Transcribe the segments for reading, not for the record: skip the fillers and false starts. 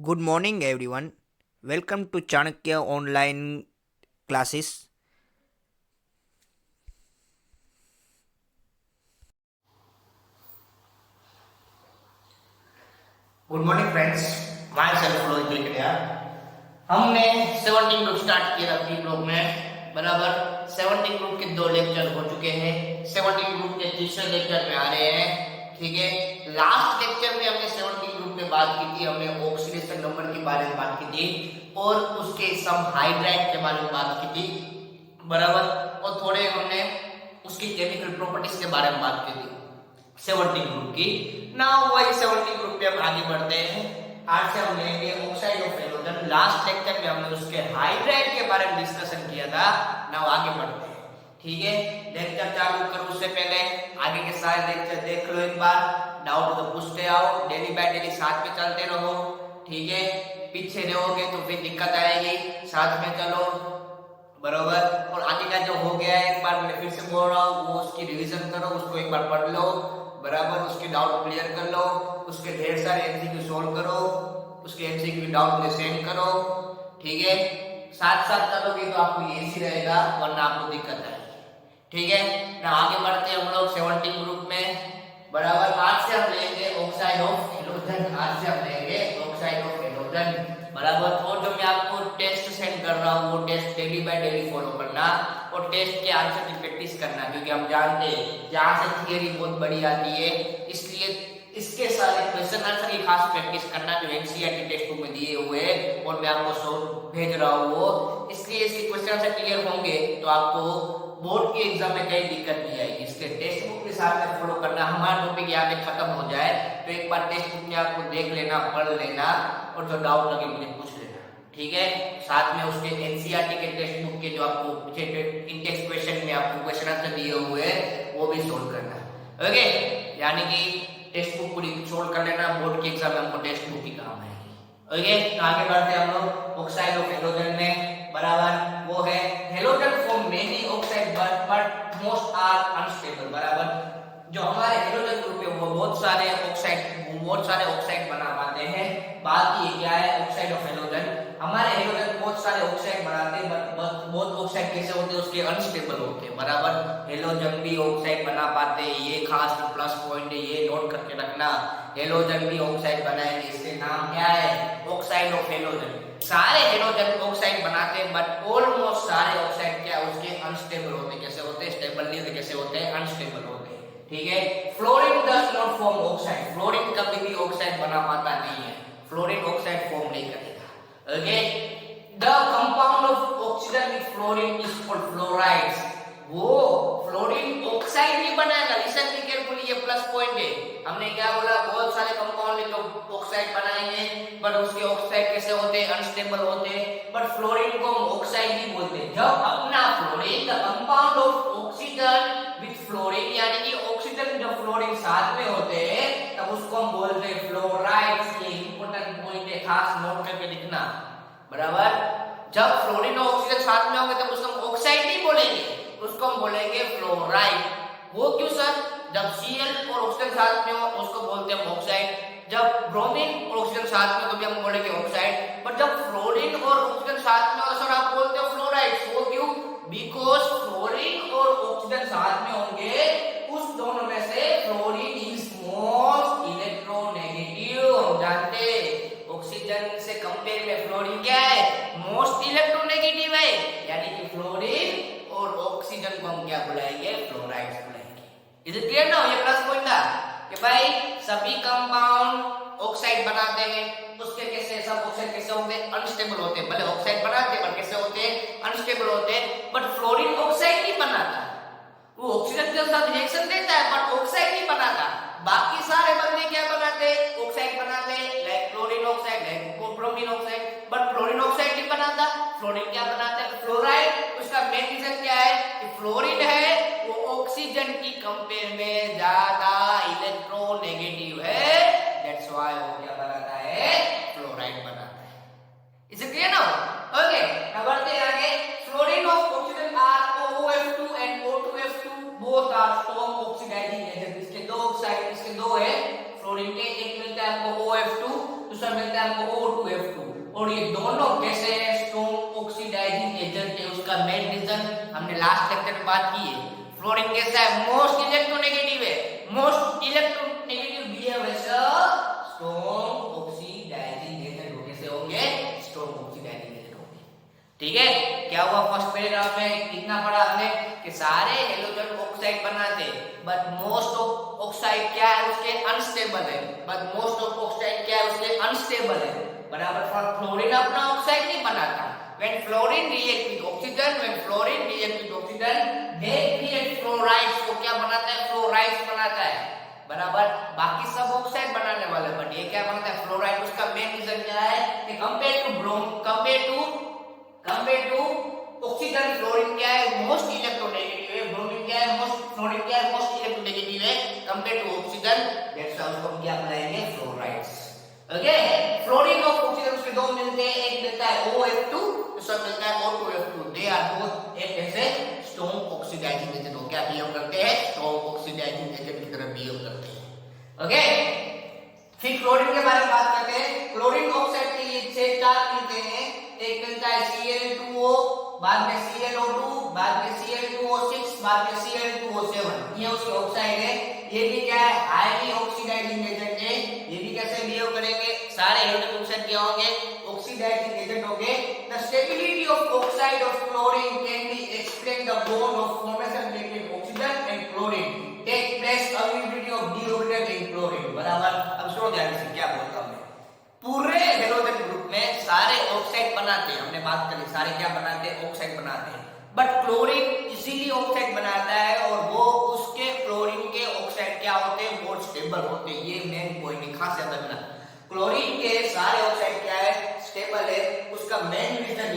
Good morning, everyone. Welcome to Chanakya online classes. Good morning friends, myself Rohit Dilkadiya. हमने 17 group start किया था pre block में, बराबर। 17 group के 2 लेक्चर हो चुके हैं। 17 ग्रुप के तीसरे लेक्चर में आ रहे हैं, ठीक है। लास्ट लेक्चर में हमने 17 ग्रुप में बात की थी, हमने ऑक्सीडेशन नंबर के बारे में बात की थी और उसके सम हाइड्राइड के बारे में बात की थी, बराबर। और थोड़े हमने उसकी केमिकल प्रॉपर्टीज के बारे में बात की थी 17 ग्रुप की। नाउ वही 17 ग्रुप पे हम आगे बढ़ते हैं। आज से हम लेंगे oxide of halogen. Last lecture में हमने उसके हाइड्राइड के बारे में डिस्कशन किया था। नाउ आगे बढ़ते हैं, ठीक है। लेक्चर चालू करूं उससे पहले आगे के सारे लेक्चर देख लो एक बार, डाउट तो पूछते आओ, डेली बाय डेली साथ में चलते रहो, ठीक है। पीछे रहोगे तो फिर दिक्कत आएगी, साथ में चलो, बरोबर। और आगे का जो हो गया है एक बार मैं फिर से बोल रहा हूँ, वो उसकी रिवीजन करो, उसको एक बार पढ़ लो, बराबर। उसके डाउट क्लियर कर लो, उसके ढेर सारे एमसीक्यू सॉल्व करो, उसके एमसीक्यू डाउट मुझे सेंड करो, ठीक है। साथ साथ चलोगे तो आपको इजी रहेगा, वरना आपको दिक्कत आएगी, ठीक है ना। आगे बढ़ते हैं हम लोग 17 ग्रुप में, बराबर। आज से हम लेंगे ऑक्साइड ऑफ हेलोजन। आज से हम लेंगे ऑक्साइड ऑफ हेलोजन, बराबर। और जो मैं आपको टेस्ट सेंड कर रहा हूँ वो test daily by daily follow करना और टेस्ट के आंसर की प्रैक्टिस करना, क्योंकि हम जानते हैं जहाँ से थियरी बहुत बड़ी आती है, इसलिए इसके सारे क्वेश्चन आंसर की खास प्रैक्टिस करना जो एनसीईआरटी टेक्स्ट बुक में दिए हुए हैं और मैं आपको सॉल्व भेज रहा हूँ वो, इसलिए इसके क्वेश्चन आंसर क्लियर होंगे तो आपको बोर्ड के एग्जाम में कई दिक्कत नहीं आएगी। इसके टेक्स्ट बुक के साथ में फॉलो करना। हमारा टॉपिक यहाँ पे खत्म हो जाए तो एक बार टेक्स्ट बुक में आपको देख लेना, पढ़ लेना और जो डाउट लगे मुझे पूछ लेना, ठीक है। साथ में उसके एनसीईआरटी के टेक्स्ट बुक के जो आपको पीछे इंटेक्स क्वेश्चन में आपको क्वेश्चन आंसर दिए हुए वो भी सोल्व करना, ओके। यानी कि टेक्स्ट बुक पूरी सोल्व कर लेना, बोर्ड के एग्जाम में हमको टेक्स्ट बुक ही काम आएगी, ओके। तो आगे बढ़ते हैं हम लोग ऑक्साइड ऑफ हेलोजन में, बराबर। वो है halogen form many oxide but most are unstable, बराबर। जो हमारे हेलोजन ग्रुप है वो बहुत सारे ऑक्साइड बना पाते हैं। बात ये क्या है, ऑक्साइड ऑफ हेलोजन, हमारे हेलोजन बहुत सारे ऑक्साइड बनाते हैं, बहुत ऑक्साइड कैसे होते हैं, उसके अनस्टेबल होते हैं, बराबर। हेलोजन भी ऑक्साइड बना पाते हैं, ये खास प्लस पॉइंट है, ये नोट करके रखना। हेलोजन भी ऑक्साइड बनाएंगे, इसके नाम क्या है, ऑक्साइड ऑफ हेलोजन। सारे हेलोजन ऑक्साइड बनाते हैं बट ऑलमोस्ट सारे ऑक्साइड क्या उसके अनस्टेबल होते हैं। कैसे होते हैं, स्टेबल नहीं होते, कैसे होते हैं, अनस्टेबल होते हैं, ठीक है। Fluorine does not form oxide, fluorine कभी भी ऑक्साइड बना पाता नहीं है, फ्लोरीन ऑक्साइड फॉर्म नहीं करेगा, okay. The compound of oxygen with fluorine is called fluorides, वो फ्लोरीन ऑक्साइड नहीं बनाएगा। लिसन बी केयरफुली, ये प्लस पॉइंट है। हमने क्या बोला, बहुत सारे कंपाउंड है जो ऑक्साइड बनाएंगे बट उसके ऑक्साइड कैसे होते हैं, अनस्टेबल होते हैं, बट फ्लोरीन को हम ऑक्साइड ही बोलते हैं। जब अपना fluorine the compound of oxygen with fluorine, यानी कि ऑक्सीजन जब फ्लोरीन साथ में होते हैं तब उसको हम बोलते हैं फ्लोराइड्स। ये इंपॉर्टेंट पॉइंट है, खास नोट करके लिखना, बराबर। जब फ्लोरीन और ऑक्सीजन साथ में होंगे तब उसको हम ऑक्साइड नहीं बोलेंगे, उसको हम बोलेंगे फ्लोराइड। वो क्यों सर, जब Cl और ऑक्सीजन साथ में हो उसको बोलते हैं ऑक्साइड, जब ब्रोमीन और ऑक्सीजन साथ में तो भी हम बोलेंगे ऑक्साइड, पर जब फ्लोरीन और ऑक्सीजन साथ में हो सर आप बोलते हो फ्लोराइड। वो क्यों, बिकॉज फ्लोरीन और ऑक्सीजन साथ में होंगे, उस दोनों में से फ्लोरीन इज मोस्ट इलेक्ट्रोनेगेटिव। हम जानते हैं ऑक्सीजन से कंपेयर में फ्लोरीन क्या है, मोस्ट इलेक्ट्रोनेगेटिव है, यानी कि फ्लोरीन और ऑक्सीजन को हम क्या बुलाएंगे, फ्लोराइड्स बुलाएंगे। इज इट क्लियर ना। ये प्लस पॉइंट था कि भाई सभी कंपाउंड ऑक्साइड बनाते हैं, उसके कैसे सब ऑक्साइड कैसे होंगे, अनस्टेबल होते हैं। भले ऑक्साइड बनाते हैं पर कैसे होते हैं, अनस्टेबल होते हैं। बट फ्लोरीन ऑक्साइड नहीं बनाता, वो ऑक्सीजन के साथ रिएक्शन देता है बट ऑक्साइड नहीं बनाता। बाकी सारे बंदे क्या बनाते हैं, ऑक्साइड बनाते हैं, like chlorine oxide, like bromine oxide, but fluorine oxide नहीं बनाता। फ्लोरीन क्या बनाता है, फ्लोराइड। उसका मेन रीजन क्या है कि फ्लोरीन है वो ऑक्सीजन की कंपेयर में ज्यादा इलेक्ट्रोनेगेटिव है, दैट्स व्हाई वो क्या बनाता है, फ्लोराइड बनाता है। Is it clear now, okay. अब बढ़ते हैं आगे। फ्लोरीन और oxygen are OH2 and O2H2 both are strong oxidising agent. इसके दो ऑक्साइड, इसके दो है फ्लोरीन के, एक मिलता है हमको OH2, दूसरा मिलता है हमको O2F2। और ये दोनों कैसे स्ट्रॉन्ग ऑक्सीडाइजिंग एजेंट है, उसका मेन रीजन हमने लास्ट लेक्चर में बात की है। फ्लोरीन कैसा है, मोस्ट इलेक्ट्रोनेगेटिव है, most electronegative behave as a strong oxidising agent. कैसे होंगे, स्ट्रॉन्ग ऑक्सीडाइजिंग एजेंट होंगे। ठीक है, क्या हुआ फर्स्ट पैराग्राफ में कितना पढ़ा हमने कि सारे हेलोजन ऑक्साइड बनाते हैं, बट मोस्ट ऑफ ऑक्साइड क्या है उसके अनस्टेबल है, बट मोस्ट ऑफ ऑक्साइड क्या है उसके अनस्टेबल है, बराबर। फ्लोरीन अपना ऑक्साइड नहीं बनाता। When fluorine react with oxygen, when fluorine react with oxygen, they create fluorides। तो क्या बनाता है, फ्लोराइड्स बनाता है, बराबर। बाकी सब ऑक्साइड बनाने वाले, बट ये क्या बनाता है, फ्लोराइड। उसका मेन रीजन क्या है कि कंपेयर टू ऑक्सीजन फ्लोरीन क्या है, मोस्ट इलेक्ट्रोनेगेटिव है। ब्रोमीन क्या है, फ्लोरीन क्या है, मोस्ट इलेक्ट्रोनेगेटिव है compare to oxygen. That's why उसको हम क्या बनाएंगे, फ्लोराइड्स। ओके, फ्लोरीन और ऑक्सीजन उसमें दो मिलते हैं, एक मिलता है OF2, दूसरा मिलता है O2F2। दे आर बोथ एक ऐसे स्ट्रॉन्ग ऑक्सीडाइजिंग एजेंट हो, क्या बिहेव करते हैं, स्ट्रॉन्ग ऑक्सीडाइजिंग एजेंट की तरह बिहेव करते हैं। ओके, फिर क्लोरीन के बारे में बात करते हैं। क्लोरीन ऑक्साइड के लिए 6 चार्ज मिलते हैं। एक मिलता है Cl2O, बाद में ClO2, बाद में Cl2O6, बाद में Cl2O7। ये उसके ऑक्साइड है। ये भी क्या है, हाईली ऑक्सीडाइजिंग एजेंट है। ये भी कैसे बिहेव करेंगे, सारे हाइड्रोजन ऑक्साइड क्या होंगे, ऑक्सीडाइजिंग एजेंट होंगे। The stability of oxide of chlorine can be explain the bond of formation between oxygen and chlorine take place availability of d orbital in chlorine, बराबर। अब सुनो ध्यान से क्या बोलता हूं मैं। पूरे हेलोजन ग्रुप में सारे ऑक्साइड बनाते हैं, हमने बात करी, सारे क्या बनाते हैं, ऑक्साइड बनाते हैं, बट क्लोरीन इजीली ऑक्साइड बनाता है, और वो उसके क्लोरीन के ऑक्साइड क्या होते हैं, बहुत स्टेबल होते हैं। ये मेन पॉइंट है, खास याद रखना। क्लोरीन के सारे ऑक्साइड क्या है, स्टेबल है। उसका मेन रीजन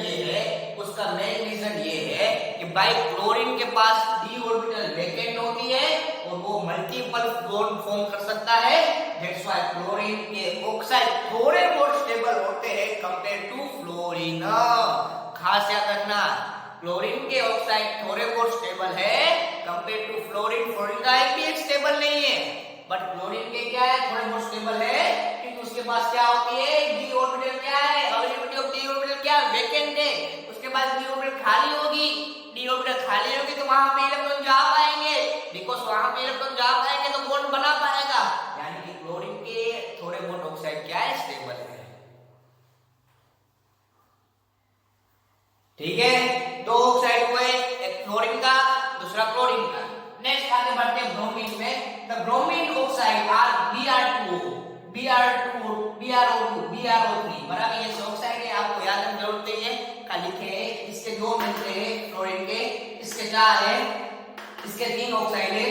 ये है कि भाई क्लोरीन के पास d ऑर्बिटल वैकेंट होती है और वो मल्टीपल बॉन्ड फॉर्म कर सकता है। दैट्स व्हाई क्लोरीन के ऑक्साइड थोड़े बहुत स्टेबल होते हैं कंपेयर टू फ्लोरीन। खास याद रखना, क्लोरीन के ऑक्साइड थोड़े बहुत स्टेबल है कंपेयर टू फ्लोरीन। फ्लोरीन का एक भी स्टेबल नहीं है, बट क्लोरीन के क्या है, थोड़े बहुत स्टेबल है, क्योंकि उसके पास क्या होती है, d ऑर्बिटल क्या है, अवेलेबिलिटी ऑफ d ऑर्बिटल क्या है, वैकेंट है। उसके बाद d ऑर्बिटल खाली होगी, d ऑर्बिटल खाली होगी तो वहां पे इलेक्ट्रॉन जा पाएंगे, बिकॉज़ वहां पे इलेक्ट्रॉन जा पाएंगे तो बॉन्ड बना पाएगा। यानी कि क्लोरीन के थोड़े बहुत ऑक्साइड क्या है, स्टेबल है। ठीक है, दो ऑक्साइड हुए, एक फ्लोरीन का, दूसरा क्लोरीन का। नेक्स्ट आगे बढ़ते हैं ब्रोमीन में। The bromine oxide are Br2O, Br2O, BrO2, BrO3, बराबर। ये ऑक्साइड है, आपको याद रखने की जरूरत नहीं है, खाली लिखे हैं। इसके दो मिलते हैं फ्लोरीन के, इसके 4 है, इसके 3 ऑक्साइड है।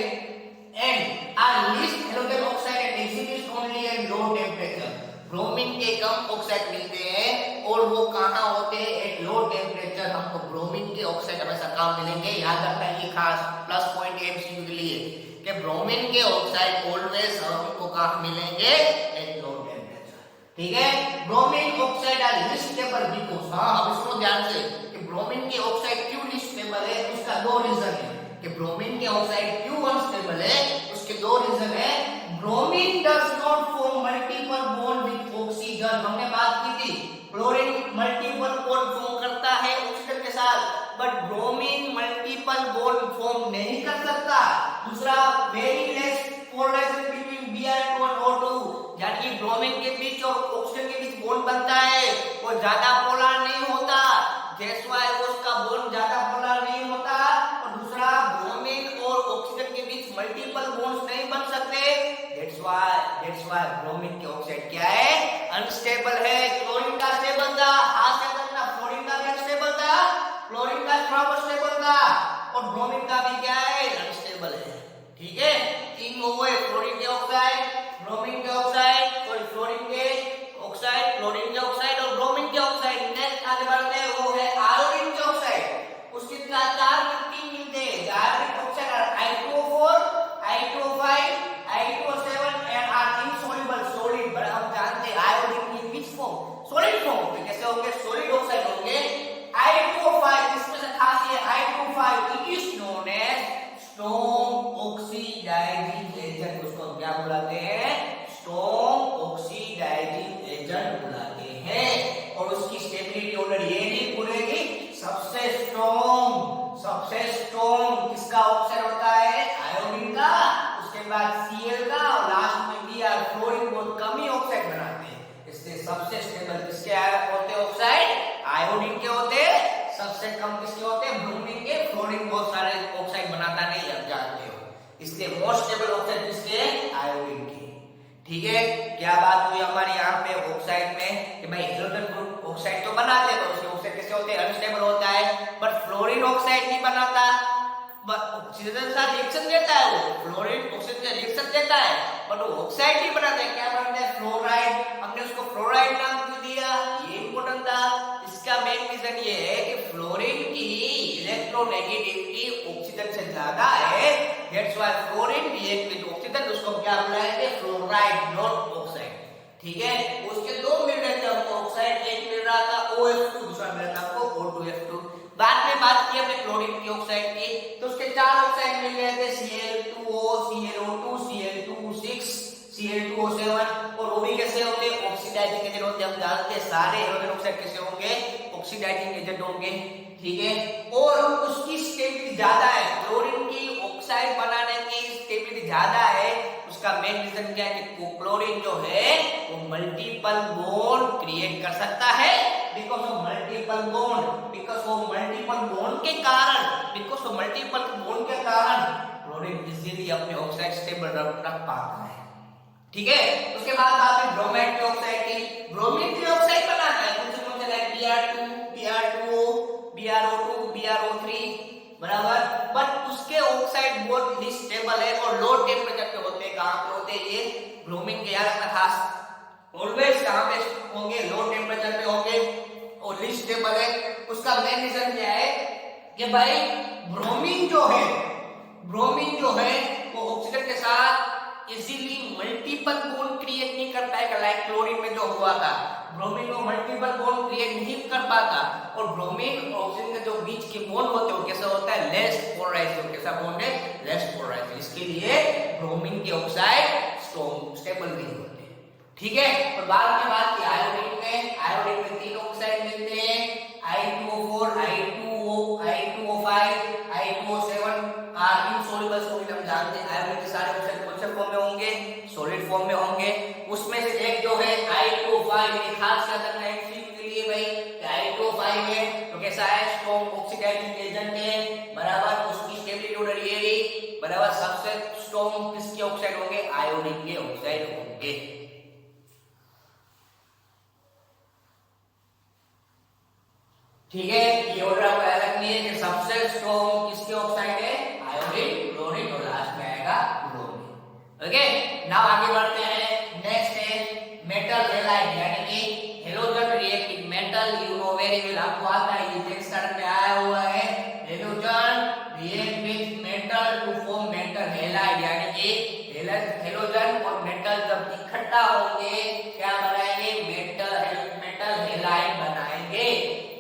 And are least halogen oxide and exist only at low temperature. Bromine के कम ऑक्साइड मिलते हैं और वो कहां होते हैं, एट लो टेंपरेचर। हमको ब्रोमीन के ऑक्साइड हमेशा कम मिलेंगे, याद रखना ये खास प्लस पॉइंट एमसीक्यू के लिए कि ब्रोमीन के ऑक्साइड ऑलवेज हमको कहां मिलेंगे, एट लो टेंपरेचर। ठीक है, bromine oxide are least stable because, हां अब इसको ध्यान से कि ब्रोमीन के ऑक्साइड क्यों लीस्ट स्टेबल है, उसका दो रीजन है कि ब्रोमीन के ऑक्साइड क्यों अनस्टेबल है। उसके दो रीजन है। Bromine does not form multiple bond with oxygen, हमने बात की थी, क्लोरीन मल्टीपल बॉन्ड फॉर्म करता है ऑक्सीजन के साथ, but bromine multiple bond form नहीं कर सकता। दूसरा, very less polarisation between Br2 और O2, यानी कि ब्रोमीन के बीच और ऑक्सीजन के बीच बॉन्ड बनता है, वो ज्यादा पोलर नहीं होता। दैट्स व्हाई उसका बॉन्ड ज्यादा पोलर नहीं होता। और दूसरा, ब्रोमीन और ऑक्सीजन के बीच मल्टीपल बॉन्ड्स नहीं बन सकते। दैट्स व्हाई ब्रोमीन के ऑक्साइड क्या है, अनस्टेबल है। क्लोरीन का स्टेबल था, हाथ से करना, फ्लोरीन का भी अनस्टेबल था, क्लोरीन का थोड़ा बहुत स्टेबल था, और ब्रोमीन का भी क्या है, अनस्टेबल है। ठीक है, 3 हुए, फ्लोरीन के ऑक्साइड, ब्रोमीन के ऑक्साइड, और फ्लोरीन के ऑक्साइड, क्लोरीन के ऑक्साइड और ब्रोमीन के ऑक्साइड। नेक्स्ट आगे बढ़ते हैं, वो है आयोडीन के ऑक्साइड। उसके 4 मिलते हैं। Iodine oxide I2O4, I2O5, I2O7 and are insoluble solid. बड़ा हम जानते हैं आयोडीन की विच फॉर्म, सॉलिड फॉर्म। तो कैसे होंगे, सॉलिड ऑक्साइड होंगे। I2O5, इसमें से खास ये I2O5 it is known as strong oxidising agent. उसको क्या बुलाते हैं, स्ट्रॉन्ग सबसे स्टेबल किसके होते हैं ऑक्साइड? आयोडीन के होते हैं। सबसे कम किसके होते हैं? ब्रोमीन के। फ्लोरीन बहुत सारे ऑक्साइड बनाता नहीं, आप जानते हो, इसलिए मोस्ट स्टेबल ऑक्साइड किसके? आयोडीन के। ठीक है, क्या बात हुई हमारे यहाँ पे ऑक्साइड में कि भाई हाइड्रोजन ग्रुप ऑक्साइड तो बनाते हैं, तो उसके ऑक्साइड कैसे होते हैं? अनस्टेबल होता है। बट फ्लोरीन ऑक्साइड नहीं बनाता, ऑक्सीजन के साथ रिएक्शन देता है, वो फ्लोरीन ऑक्सीजन का रिएक्शन देता है, बट वो ऑक्साइड नहीं बनाता है। क्या बनाता है? फ्लोराइड। हमने उसको फ्लोराइड नाम क्यों दिया? ये इंपॉर्टेंट था। इसका मेन रीजन ये है कि फ्लोरीन की इलेक्ट्रोनेगेटिविटी ऑक्सीजन से ज्यादा है, that's why fluorine react with oxygen, उसको क्या बुलाएंगे? Fluoride, not oxide. ठीक है, उसके दो मिल रहे थे हमको ऑक्साइड, एक मिल रहा था OH2, दूसरा मिल रहा था हमको O2F2। बाद में बात की हमने क्लोरीन की ऑक्साइड की, तो उसके चार ऑक्साइड मिल गए थे, Cl2O, ClO2, Cl2O6, Cl2O7। और वो भी कैसे होंगे? ऑक्सीडाइजिंग एजेंट होते हैं। हम जानते हैं सारे हाइड्रोजन ऑक्साइड कैसे होंगे? ऑक्सीडाइजिंग एजेंट होंगे। ठीक है, और उसकी स्टेबिलिटी ज्यादा है, क्लोरीन की ऑक्साइड बनाने की स्टेबिलिटी ज्यादा है। उसका मेन रीजन क्या है कि क्लोरीन जो है वो मल्टीपल बॉन्ड क्रिएट कर सकता है। Because of multiple bond, because of multiple bond के कारण, बिकॉज ऑफ मल्टीपल बॉन्ड के कारण क्लोरीन इजीली अपने ऑक्साइड स्टेबल रख पाता है। ठीक है, उसके बाद आपने ब्रोमाइड की ऑक्साइड की। ब्रोमीन की ऑक्साइड बनाना है कौन से like Br2, Br2O, BrO2, BrO3, बराबर। बट उसके ऑक्साइड बहुत ही स्टेबल है और लो टेम्परेचर पे होते हैं। कहां पे होते हैं ये? ब्रोमीन के, याद रखना खास, ऑलवेज कहां पे होंगे? लो टेम्परेचर पे होंगे और लीस्ट स्टेबल है। उसका मेन रीजन क्या है कि भाई ब्रोमीन जो है, ब्रोमीन जो है वो ऑक्सीजन के साथ इजीली मल्टीपल बॉन्ड क्रिएट नहीं कर पाएगा, लाइक क्लोरीन में जो हुआ था। ब्रोमीन को मल्टीपल बॉन्ड क्रिएट नहीं कर पाता, और ब्रोमीन और ऑक्सीजन के जो बीच के बॉन्ड होते हैं वो कैसा होता है? Less polarised. कैसा बॉन्ड है? Less polarised. इसके लिए ब्रोमीन के ऑक्साइड स्टेबल नहीं होते। ठीक है, और बाद में बात की आयोडीन में। आयोडीन में तीन ऑक्साइड मिलते हैं, I2O4, I2O5, I2O7 are insoluble solid. हम जानते हैं आयोडीन के सारे ऑक्साइड कौन से फॉर्म में होंगे? सॉलिड फॉर्म में होंगे। उसमें से एक जो है I2O5, ये खास याद रखना है के लिए भाई, I2O5 है तो कैसा है? स्ट्रॉन्ग ऑक्सीडाइजिंग एजेंट है, बराबर। उसकी स्टेबिलिटी ऑर्डर ये रही, बराबर। सबसे स्ट्रॉन्ग किसके ऑक्साइड होंगे? आयोडीन के ऑक्साइड होंगे। ठीक है, ये ऑर्डर आपको याद रखनी है कि सबसे स्ट्रॉन्ग किसके ऑक्साइड है? आयोडीन, क्लोरीन और लास्ट में आएगा ब्रोमीन। ओके, नाउ आगे बढ़ते हैं। नेक्स्ट है मेटल हैलाइड, यानी कि halogen react with metal. You know very well, आपको आता है, ये टेक्स्ट में आया हुआ है। Halogen react with metal to form metal halide, यानी कि हेलोजन और मेटल जब इकट्ठा होंगे क्या बनाएंगे? मेटल हैलाइड बनाएंगे,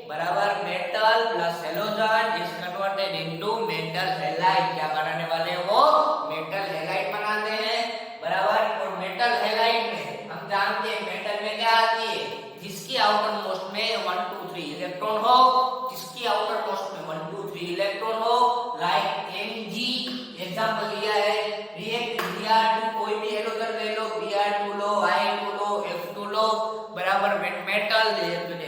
बराबर। Metal plus halogen is converted into metal halide. क्या बनाने वाले हैं वो? मेटल हैलाइड बनाते हैं, बराबर। और मेटल हैलाइड में हम जानते हैं मेटल में क्या आती है? जिसकी आउटर मोस्ट में 1 2 3 इलेक्ट्रॉन हो, जिसकी आउटर मोस्ट में 1 2 3 इलेक्ट्रॉन हो, लाइक Mg एग्जांपल लिया है। रिएक्ट Br2, कोई भी हेलोजन ले लो, Br2 लो, I2 लो, F2 लो, बराबर। मेटल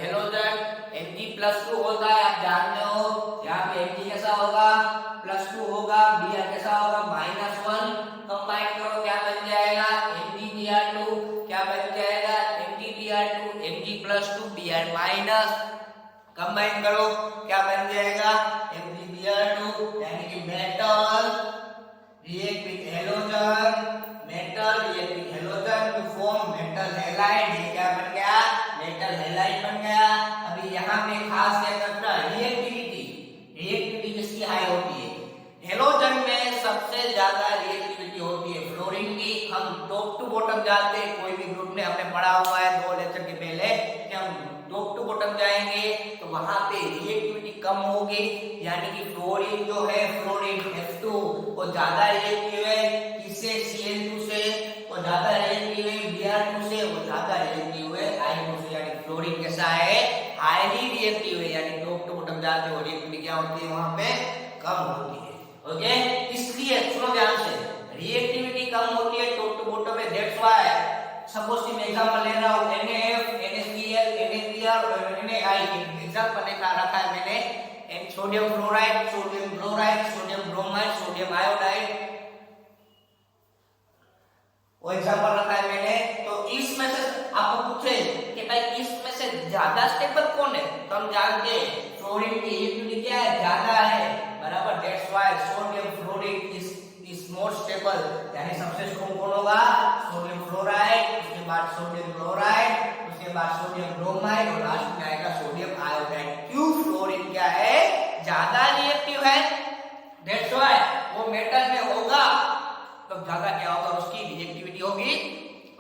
हेलोजन Mg+2 होता है, आप जानते हो। यहाँ पे Mg कैसा होगा? +2 होगा, Br कैसा होगा? -1। कंबाइन करो क्या बन जाएगा? MgBr2। क्या बन जाएगा? MgBr2, Mg+2, Br-। कंबाइन करो क्या बन जाएगा? MgBr2, यानी कि metal react with halogen, metal react with halogen to form metal halide. ये क्या बन गया? मेटल हैलाइड बन गया। अभी यहाँ पे खास क्या करना? रिएक्टिविटी। रिएक्टिविटी किसकी हाई होती है? हेलोजन में सबसे ज्यादा रिएक्टिविटी होती है फ्लोरीन की। हम टॉप टू बॉटम जाते हैं, कोई भी ग्रुप में हमने पढ़ा हुआ है 2 लेक्चर के पहले कि हम टॉप टू बॉटम जाएंगे तो वहां पे रिएक्टिविटी कम होगी, यानी कि फ्लोरीन जो है, फ्लोरीन F2 वो ज्यादा रिएक्टिव है किससे? Cl2 से। वो ज्यादा रिएक्टिव है Br2 से, वो ज्यादा रिएक्टिव है I2 से। यानी फ्लोरीन कैसा है? हाईली रिएक्टिव है, यानी टॉप टू बॉटम जाते हो रिएक्टिविटी क्या होती है वहां पे? कम होती है। ओके, इसलिए सुनो ध्यान से, रिएक्टिविटी कम होती है टॉप टू बॉटम में, दैट्स व्हाई। सपोज कि मैं एग्जांपल ले रहा हूं NaF NaCl एग्जांपल रखा है मैंने sodium fluoride, sodium chloride, sodium bromide, sodium iodide, वो एग्जांपल रखा है मैंने। तो इसमें से आपको पूछे कि भाई इसमें से ज्यादा स्टेबल कौन है, तो हम जानते हैं फ्लोरीन की रिएक्टिविटी क्या है, ज्यादा है, बराबर। That's why sodium fluorine is more stable, यानी सबसे स्ट्रॉन्ग कौन होगा, सोडियम फ्लोराइड, उसके बाद सोडियम क्लोराइड, उसके बाद सोडियम ब्रोमाइड और लास्ट में आएगा सोडियम आयोडाइड। क्यों, फ्लोरीन क्या है, ज्यादा रिएक्टिव है, दैट्स व्हाई वो मेटल में होगा तो ज्यादा क्या होगा, उसकी रिएक्टिविटी होगी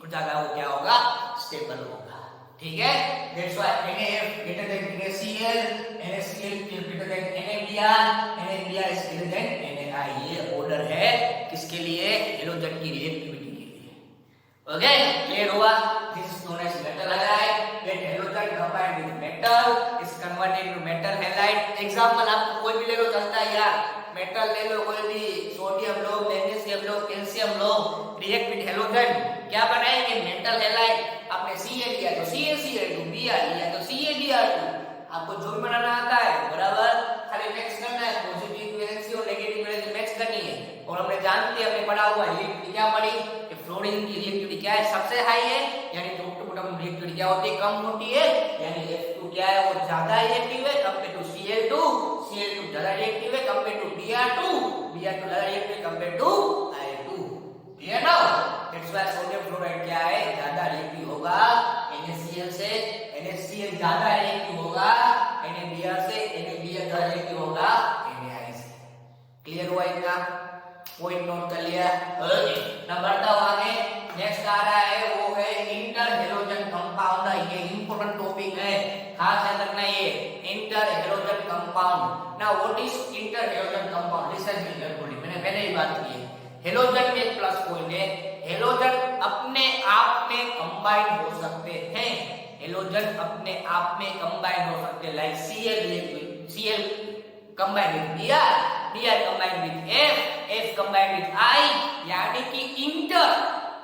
और ज्यादा वो क्या होगा, स्टेबल होगा। ठीक है, that's why NaF greater than NaCl, NaCl greater than NaBr, NaBr is greater than NaI। ये ऑर्डर है किसके लिए, हेलोजन की रिएक्टिविटी के लिए। ओके, क्लियर हुआ। This is known as metal halide, when halogen combined with metal is converted to metal halide. Example आपको कोई भी ले लो चलता है यार, मेटल ले लो कोई भी, sodium low, magnesium low, calcium low, react with halogen, क्या बनाएंगे, मेटल हैलाइड। आपने Ca लिया तो CaCl2, Br लिया तो CaBr2, आपको जो भी बनाना आता है, बराबर, खाली मिक्स करना है, पॉजिटिव वैलेंसी और नेगेटिव वैलेंसी मिक्स करनी है। और हमने जानते हैं, हमने पढ़ा हुआ है क्या पढ़ी कि फ्लोरीन की रिएक्टिविटी क्या है, सबसे हाई है, यानी टॉप टू बॉटम रिएक्टिविटी क्या होती है, कम होती है, यानी F2 क्या है, वो ज्यादा रिएक्टिव है कंपेयर टू Cl2, Cl2 ज्यादा रिएक्टिव है कंपेयर टू Br2, Br2 ज्यादा रिएक्टिव है compare to I2। Clear now, that's why sodium fluoride क्या है, ज्यादा रिएक्टिव होगा NaCl से, NaCl ज्यादा रिएक्टिव होगा NaBr से, NaBr ज्यादा रिएक्टिव होगा NaI से। क्लियर हुआ इतना, पॉइंट नोट कर लिया। ओके, ना बढ़ता हूं आगे, नेक्स्ट आ रहा है वो है इंटर हेलोजन कंपाउंड। ये इंपॉर्टेंट टॉपिक है, खास याद रखना ये inter halogen compound. Now what is inter halogen compound, listen me carefully, मैंने पहले ही बात की है। हेलोजन में एक प्लस पॉइंट है, हेलोजन अपने आप में कंबाइन हो सकते हैं, हेलोजन अपने आप में कंबाइन हो सकते हैं, like Cl combine with Br, Br combine with F, F combine with I, यानी कि इंटर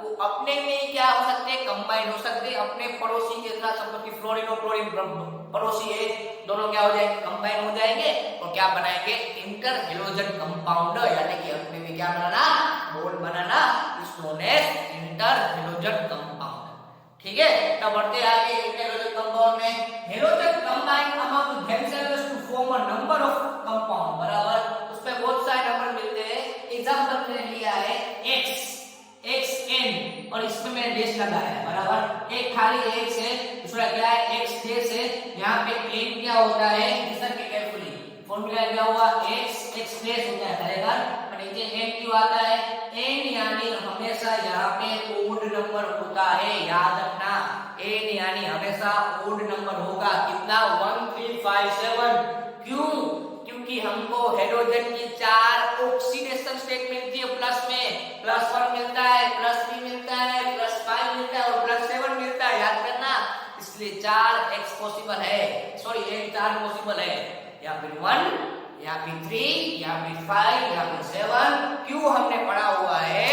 वो अपने में क्या हो सकते हैं, कंबाइन हो सकते हैं अपने पड़ोसी के साथ। समझो कि फ्लोरीन और क्लोरीन पड़ोसी है, दोनों क्या हो जाएंगे, कंबाइन हो जाएंगे और क्या बनाएंगे, इंटर हेलोजन कंपाउंड, यानी कि अपने में क्या बनाना, बॉन्ड बनाना, is known as inter halogen compound. ठीक है, तब बढ़ते आगे इंटर हेलोजन कंपाउंड में, halogen combine among themselves to form a number of compound, बराबर, उसमें बहुत सारे नंबर मिलते हैं। एग्जांपल मैंने लिया है XN और इसमें मैंने डैश लगाया है, बराबर, एक खाली X है, दूसरा क्या है X डैश है, यहाँ पे N क्या होता है, लिसन केयरफुली, फॉर्मूला क्या हुआ, X डैश होता है, बराबर, और नीचे N क्यों आता है, N यानी हमेशा यहाँ पे ओड नंबर होता है, याद रखना, N यानी हमेशा ओड नंबर होगा, कितना, 1 3 5 7। क्यों, क्योंकि हमको हेलोजन की 4 ऑक्सीडेशन स्टेट मिलती है, प्लस में +1 मिलता है, +3 मिलता है, +5 मिलता है और +7 मिलता है, याद करना, इसलिए 4 X पॉसिबल है, सॉरी N 4 पॉसिबल है, या फिर 1 या फिर 3 या फिर 5 या फिर 7। क्यों, हमने पढ़ा हुआ है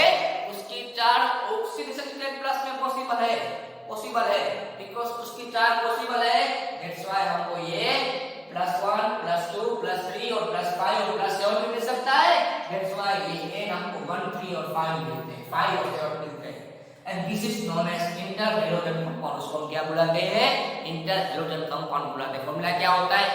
उसकी 4 ऑक्सीडेशन स्टेट प्लस में पॉसिबल है बिकॉज़ उसकी 4 पॉसिबल है, दैट्स व्हाई हमको ये +1 +2 +3 और +5 और +7 भी मिल सकता है, दैट्स व्हाई ये N हमको 1 3 और 5 मिलते हैं, 5 और 7 मिलते हैं, and this is known as inter halogen compound. उसको हम क्या बुलाते हैं, इंटर हेलोजन कंपाउंड बुलाते हैं। फॉर्मूला क्या होता है,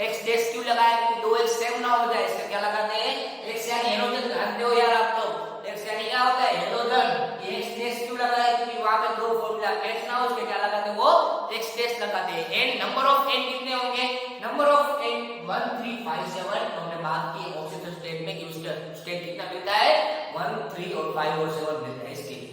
X डैश क्यों लगाया, क्योंकि 2 X सेम ना हो जाए, इसलिए क्या लगाते हैं, X यानी हेलोजन, जानते हो यार आप लोग, X यानी क्या होता है, हेलोजन। ये X डैश क्यों लगाया, क्योंकि वहां पे 2 फॉर्मूला H ना हो, इसलिए क्या लगाते हैं, वो X डैश लगाते हैं। N नंबर ऑफ N कितने होंगे, नंबर ऑफ N 1 3 5 7, हमने बात की ऑक्सीडेशन स्टेट में कि उसका स्टेट कितना मिलता है, 1 3 और 5 और 7 मिलता है इसके लिए।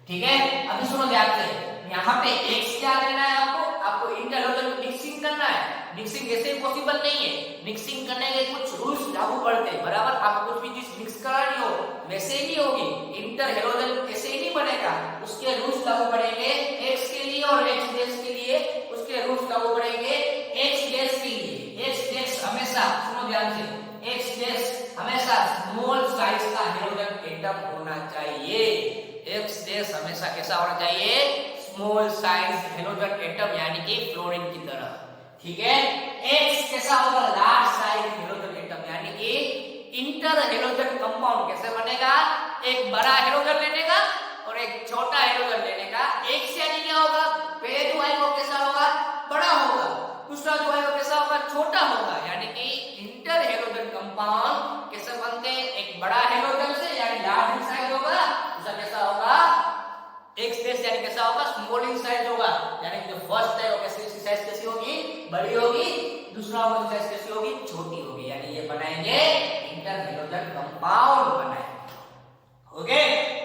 ठीक है, अभी सुनो ध्यान से, यहाँ पे X क्या लेना है, आपको इंटर हेलोजन मिक्सिंग करना है। मिक्सिंग ऐसे ही पॉसिबल नहीं है, मिक्सिंग करने के कुछ रूल्स लागू पड़ते हैं, बराबर, आप कुछ भी चीज मिक्स करानी हो वैसे ही नहीं होगी, इंटर हेलोजन ऐसे ही नहीं बनेगा, उसके रूल्स लागू पड़ेंगे X के लिए और X डैश के लिए, उसके रूल्स लागू पड़ेंगे X डैश के लिए। X डैश हमेशा, सुनो ध्यान से, X डैश हमेशा स्मॉल साइज का हेलोजन एटम होना चाहिए, X डैश हमेशा कैसा होना चाहिए, स्मॉल साइज हेलोजन एटम यानी कि फ्लोरीन की तरह, ठीक है। X कैसा होगा, लार्ज साइज हेलोजन एटम यानी कि इंटर हेलोजन कंपाउंड कैसे बनेगा, एक बड़ा हेलोजन लेने का और एक छोटा हेलोजन लेने का। X यानी क्या होगा, पहले जो है वो कैसा होगा, बड़ा होगा, दूसरा जो है वो कैसा होगा, छोटा होगा, यानी कि इंटर हेलोजन कंपाउंड कैसे बनते हैं, एक बड़ा हेलोजन से यानी लार्ज इन साइज होगा, दूसरा कैसा होगा, एक स्पेस यानी कैसा होगा, स्मॉल इन साइज होगा, यानी कि जो फर्स्ट है वो कैसी साइज कैसी होगी, बड़ी होगी, दूसरा वाला साइज कैसी होगी, छोटी होगी, यानी ये बनाएंगे इंटर हेलोजन कंपाउंड बनाएंगे। Okay,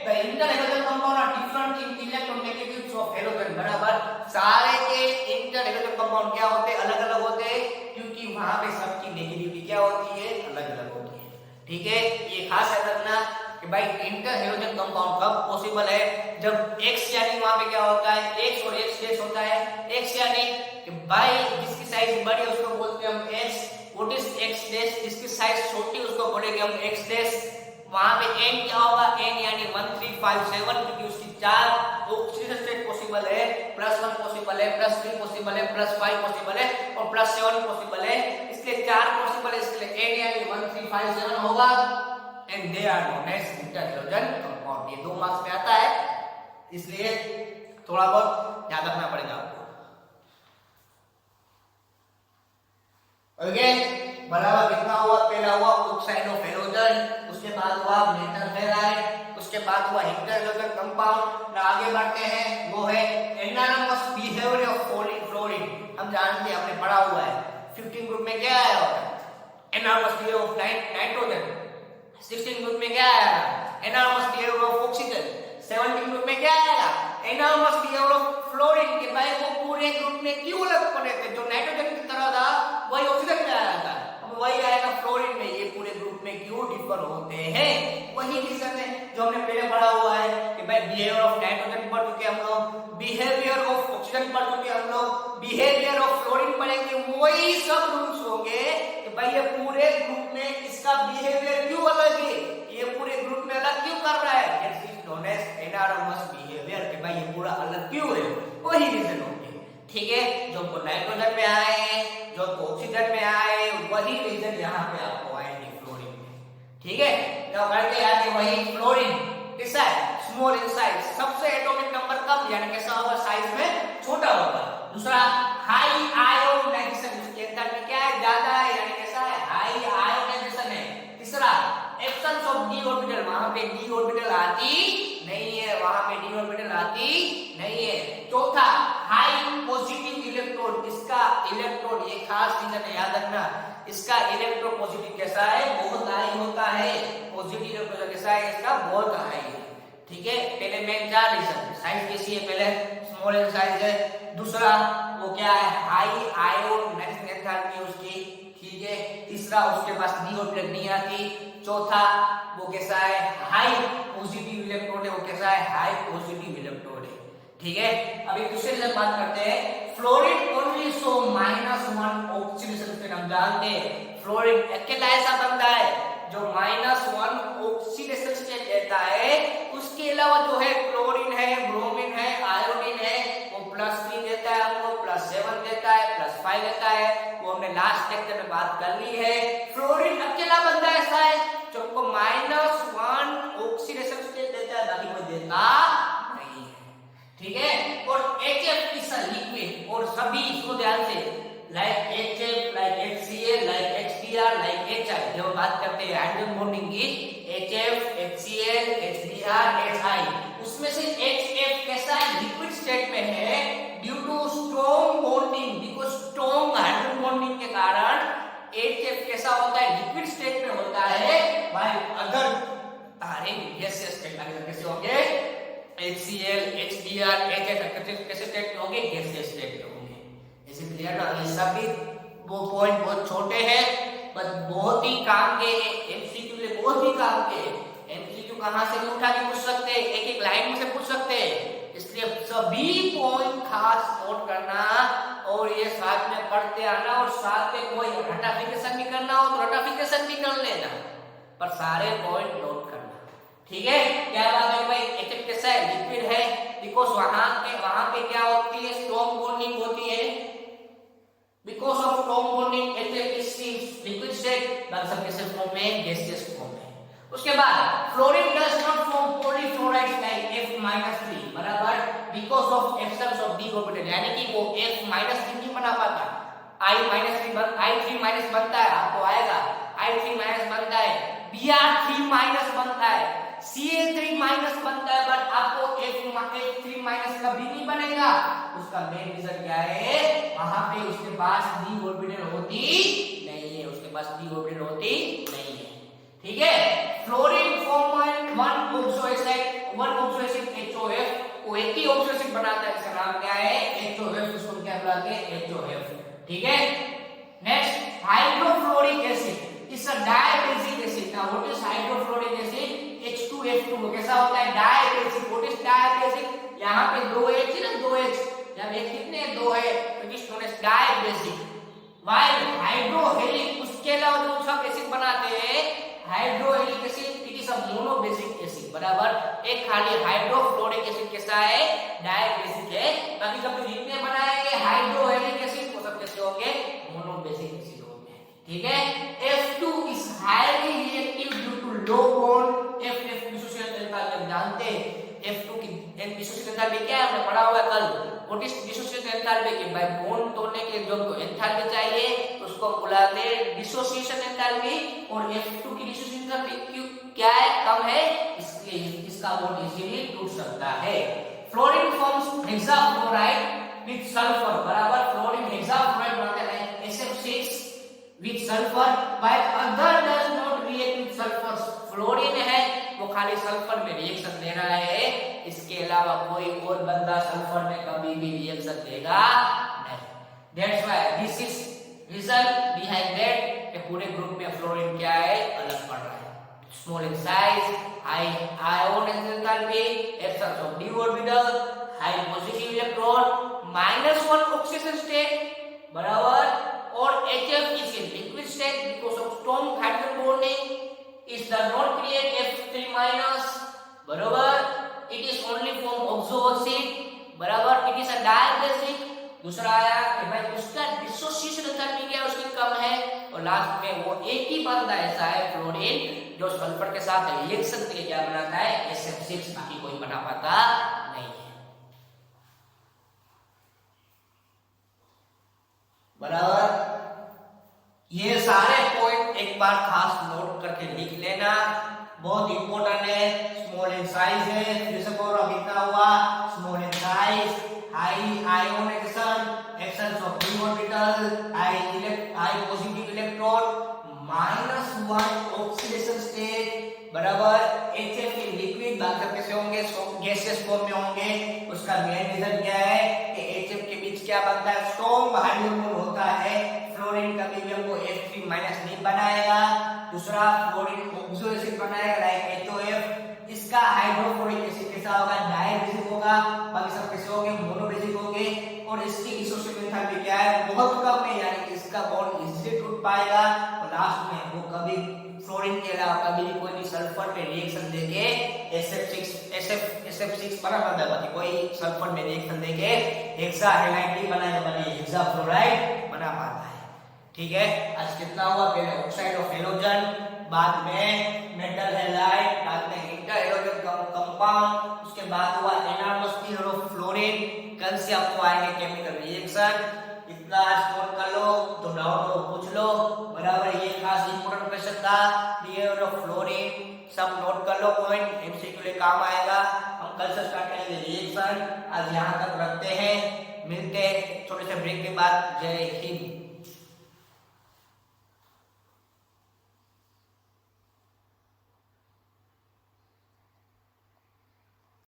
the inter halogen compound are different in electronegatives of halogen, बराबर। सारे के इंटर हेलोजन कंपाउंड क्या होते हैं, अलग अलग होते हैं, क्योंकि वहां पे सबकी नेगेटिविटी क्या होती है, अलग अलग होती है, ठीक है। ये खास याद रखना कि भाई इंटर हेलोजन कंपाउंड कब पॉसिबल है, जब x यानी वहां पे क्या होता है, x और x डैश होता है। x यानी कि भाई जिसकी साइज बड़ी है उसको बोलते हैं हम x, what is x dash, जिसकी साइज छोटी उसको बोलेंगे हम x डैश। वहां पे n क्या होगा, n यानी 1357, क्योंकि उसकी 4 ऑक्सीजन स्टेट पॉसिबल है, +1 पॉसिबल है, +3 पॉसिबल है, +5 पॉसिबल है और +7 पॉसिबल है, इसलिए 4 पॉसिबल है, इसलिए n यानी 1357 होगा। And they are known as inter halogen compound. ये 2 मार्क्स में आता है, इसलिए थोड़ा बहुत याद रखना पड़ेगा आपको। ओके, बराबर। कितना हुआ, पहला हुआ ऑक्साइड ऑफ हेलोजन, उसके बाद हुआ मेटल हैलाइड, उसके बाद हुआ इंटर हेलोजन कंपाउंड। आगे बढ़ते हैं, वो है एनारोमस बिहेवियर ऑफ फ्लोरीन। हम जानते हैं, हमने पढ़ा हुआ है 15 ग्रुप में क्या आया होता है, एनारोमस बिहेवियर ऑफ नाइट्रोजन। 16 ग्रुप में क्या आया, एनारोमस बिहेवियर ऑफ ऑक्सीजन। 17 ग्रुप में क्या आएगा, एनारोमस बिहेवियर ऑफ फ्लोरीन। के भाई वो पूरे ग्रुप में क्यों अलग पड़े थे, जो नाइट्रोजन की तरह था वही ऑक्सीजन में आया था, अब वही आएगा फ्लोरीन में। ये पूरे ग्रुप में क्यों डिफर होते हैं, वही रीजन है जो हमने पहले पढ़ा हुआ है कि भाई बिहेवियर ऑफ नाइट्रोजन पढ़ चुके हम लोग, बिहेवियर ऑफ ऑक्सीजन पढ़ चुके हम लोग, बिहेवियर ऑफ फ्लोरीन पढ़ेंगे। वही सब रूल्स होंगे कि भाई ये पूरे ग्रुप में इसका बिहेवियर क्यों अलग है, ये पूरे ग्रुप में अलग क्यों कर रहा है, that is known as anomalous behaviour. कि भाई ये पूरा अलग क्यों है, वही रीजन होंगे, ठीक है। जो को नाइट्रोजन में आए, जो को ऑक्सीजन में आए, वही रीजन यहाँ पे आपको आएंगे फ्लोरीन में, ठीक है। तो करके आगे वही फ्लोरीन कैसा है, स्मॉल इन साइज, सबसे एटॉमिक नंबर कम यानी कैसा होगा, साइज में छोटा होगा। दूसरा हाई आयोनाइजेशन, उसके अंदर में क्या है, ज्यादा है यानी कैसा है, हाई आयोनाइजेशन है। तीसरा एब्सेंस ऑफ डी ऑर्बिटल, वहां पे डी ऑर्बिटल आती नहीं है, वहां पे डी ऑर्बिटल आती नहीं है। चौथा हाई पॉजिटिव इलेक्ट्रोड, इसका इलेक्ट्रोड, ये खास रीजन है याद रखना, इसका इलेक्ट्रो पॉजिटिव कैसा है, बहुत हाई होता है, पॉजिटिव इलेक्ट्रोड कैसा है, इसका बहुत हाई है, ठीक है। पहले मेन 4 रीजन, साइज कैसी है, पहले स्मॉल इन साइज है, दूसरा वो क्या है, हाई आयोनाइजेशन एंथैल्पी उसकी, ठीक है। तीसरा उसके पास डी ऑर्बिटल नहीं आती। चौथा वो कैसा है, हाई पॉजिटिव इलेक्ट्रोड है, वो कैसा है, हाई पॉजिटिव इलेक्ट्रोड है, ठीक है। अभी दूसरे से बात करते हैं, fluorine only show -1 oxidation state. हम जानते हैं फ्लोरीन अकेला ऐसा बनता है जो -1 ऑक्सीडेशन स्टेट देता है, उसके अलावा जो है क्लोरीन है, ब्रोमीन है, आयोडीन है, वो +3 देता है हमको, +7 देता है, +5 देता है, वो हमने लास्ट लेक्चर में बात कर ली है। फ्लोरीन अकेला बनता है ऐसा है जो हमको -1 ऑक्सीडेशन स्टेट देता है, बाकी कोई देता नहीं है, ठीक है। और HF इज अ लिक्विड, और सभी इसको ध्यान से, like HF, like HCl, like HBr, like HI, जब बात करते हैं हाइड्रोजन बॉन्डिंग की, HF, HCl, HBr, HI, उसमें से HF कैसा है, लिक्विड स्टेट में है due to strong bonding, because strong hydrogen bonding के कारण HF कैसा होता है, लिक्विड स्टेट में होता है, भाई अगर तारे गैसियस स्टेट में कैसे होंगे, HCl, HBr, HF कैसे स्टेट में होंगे, गैसियस स्टेट में होंगे। इसे क्लियर ना, ये सभी वो पॉइंट बहुत छोटे हैं पर बहुत ही काम के, एमसीक्यू के लिए बहुत ही काम के। एमसीक्यू कहां से भी उठा के पूछ सकते हैं, एक एक लाइन में से पूछ सकते हैं, इसलिए सभी पॉइंट खास नोट करना और ये साथ में पढ़ते आना, और साथ में कोई रटाफिकेशन भी करना हो तो रटाफिकेशन भी कर लेना, पर सारे पॉइंट नोट करना, ठीक है। क्या बात है भाई, एचएफ कैसा है, लिक्विड है, बिकॉज वहां पे क्या होती है, स्ट्रॉन्ग बॉन्डिंग होती है। Because of strong bonding HF is liquid state, बाकी सब कैसे फॉर्म में, गैसियस फॉर्म में। उसके बाद fluorine does not form polyfluorides like F-3 बराबर, because of absence of d orbital, यानी कि वो F-3 नहीं बना पाता। I3 बनता है, आपको आएगा I3 बनता है, Br3 बनता है, Cl3 बनता है, बट आपको F3 कभी नहीं बनेगा। उसका मेन रीजन क्या है, वहां पे उसके पास d ऑर्बिटल होती नहीं है, उसके पास d ऑर्बिटल होती नहीं है। ठीक है, fluorine form one oxo acid HOF, वो एक ही ऑक्सो एसिड बनाता है, इसका नाम क्या है, HOF, इसको क्या बुलाते हैं, HOF। ठीक है, next hydrofluoric acid is a dibasic acid. Now what is hydrofluoric acid, H2H2 कैसा होता है, डायबेसिक। व्हाट इज डायबेसिक, यहां पे दो H है ना, दो H, जब एक कितने दो है, तो it is known as dibasic. While hydrohalic, उसके अलावा जो सब एसिड बनाते हैं hydrohalic acid, it is a monobasic acid बराबर। एक खाली हाइड्रोफ्लोरिक एसिड कैसा है, डायबेसिक है, बाकी सब जितने बनाएंगे हाइड्रोहेलिक एसिड वो सब कैसे होंगे, मोनोबेसिक एसिड होंगे। ठीक है, F2 is highly reactive due to low bond F dissociation enthalpy, जानते हैं F2 की डिसोसिएशन एंथैल्पी क्या है, हमने पढ़ा हुआ है कल। व्हाट इज डिसोसिएशन एंथैल्पी, कि भाई बॉन्ड तोड़ने के लिए जो एंथैल्पी चाहिए उसको बुलाते हैं डिसोसिएशन एंथैल्पी, और F2 की डिसोसिएशन एंथैल्पी क्या है, कम है, इसलिए इसका बॉन्ड इजीली टूट सकता है। Fluorine forms hexafluoride with sulphur बराबर, फ्लोरीन हेक्साफ्लोराइड बनाते हैं SF6 with sulphur, by other does not react with sulphur. Fluorine है वो खाली सल्फर में रिएक्शन दे रहा है, इसके अलावा कोई और बंदा सल्फर में कभी भी रिएक्शन देगा नहीं। That's why this is reason behind that कि पूरे ग्रुप में फ्लोरीन क्या है, अलग पड़ रहा है। Small in size, high ion enthalpy, absence of d orbital, high positive electron, -1 oxidation state बराबर, और HF is in liquid state because of strong hydrogen bonding, it does not create F3- बराबर, it is only from oxo acid बराबर, it is a diabasic। दूसरा आया कि भाई उसका dissociation enthalpy क्या है, उसकी कम है, और लास्ट में वो एक ही बंदा ऐसा है फ्लोरीन जो सल्फर के साथ रिएक्शन के लिए क्या बनाता है, SF6, बाकी कोई बना पाता नहीं है बराबर। ये सारे पॉइंट एक बार खास नोट करके लिख लेना, बहुत इंपॉर्टेंट है। स्मॉल इन साइज है, फिर से बोल रहा हूं, कितना हुआ, small in size, high ionisation, absence of d orbital, high positive electron, -1 oxidation state बराबर, HF इन लिक्विड, बाकी सब कैसे होंगे, गैसियस फॉर्म में होंगे। उसका मेन रीजन क्या है कि HF के बीच क्या बनता है, स्ट्रॉन्ग हाइड्रोजन बॉन्ड होता है। फ्लोरीन कभी भी हमको F3- नहीं बनाएगा। दूसरा, फ्लोरीन ऑक्सो एसिड बनाएगा लाइक HOF। इसका हाइड्रोफ्लोरिक एसिड कैसा होगा, डायबेसिक होगा, बाकी सब कैसे होंगे, मोनोबेसिक होंगे। और इसकी डिसोसिएशन एंथैल्पी क्या है, बहुत कम है, यानी कि इसका बॉन्ड इजीली टूट पाएगा, और लास्ट में वो कभी फ्लोरीन के अलावा कभी भी कोई सल्फर पे रिएक्शन देके SF6 बना पाता है, बाकी कोई सल्फर में रिएक्शन देके हेक्सा हैलाइड नहीं बनाएगा, बल्कि हेक्सा फ्लोराइड बना पाता है। ठीक है, आज कितना हुआ, पहले ऑक्साइड ऑफ हेलोजन, बाद में मेटल हैलाइड, बाद में इंटर हेलोजन कंपाउंड, उसके बाद हुआ एनार्मस थियरी ऑफ फ्लोरीन। कल से आपको आएंगे केमिकल रिएक्शन। इतना नोट कर लो, तो डाउट हो पूछ लो बराबर। ये खास इंपॉर्टेंट क्वेश्चन था, बिहेवियर ऑफ फ्लोरीन, सब नोट कर लो, पॉइंट एमसीक्यू के लिए काम आएगा। हम कल से स्टार्ट करेंगे रिएक्शन। आज यहाँ तक रखते हैं, मिलते हैं छोटे से ब्रेक के बाद। जय हिंद।